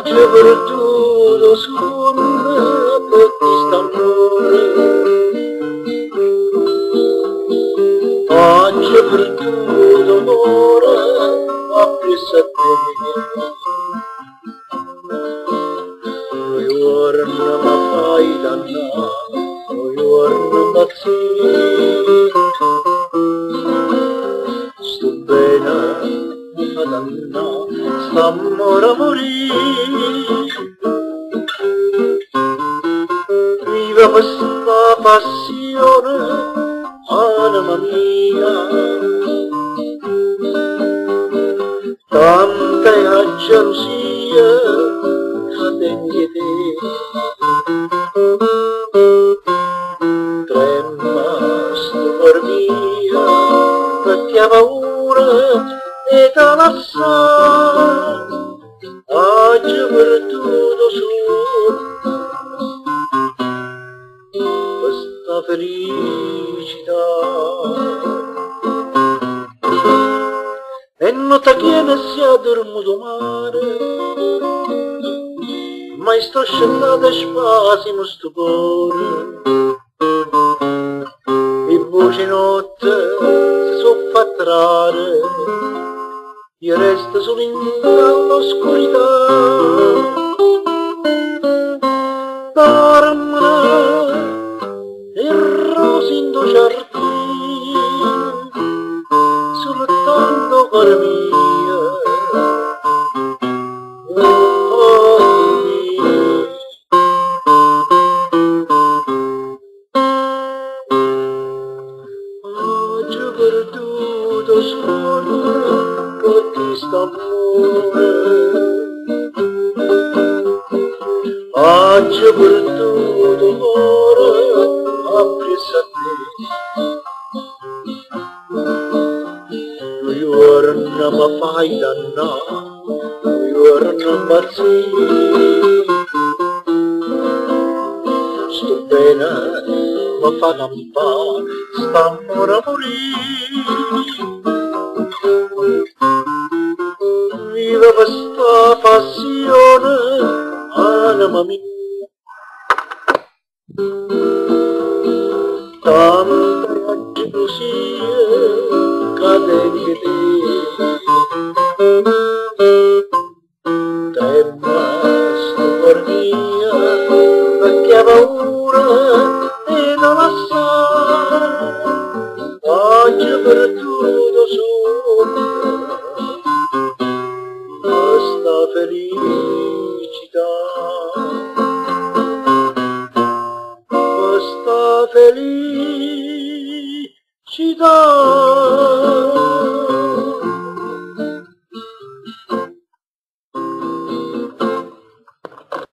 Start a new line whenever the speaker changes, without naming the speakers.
Gioventù suona per quest'amore, gioventù d'amore appresso a te. Giorno ma fai dannare, giorno ma sto bene, Madonna, st'amore a morire. Viva questa passione, anima mia, tanta è la gelosia che degni te. Trema sto cuor mio, perché ha paura e da lassare, oggi perduto su questa felicità. E nota che ne sia dormito mare, ma sto scendendo spasimo sto cuore, e voce notte si sono fatte rare, io resto solo in l'oscurità. Dormere e rose in tuo giardino, soltanto cuore mio, oggi ho perduto solo per quest'amore, oggi ho perduto l'amore appresso a te. Giorno ma fai dannare, giorno ma sto bene, ma fa campare, st'amore a morire. Viva questa passione, anima mia, tanta gelosia che degni te.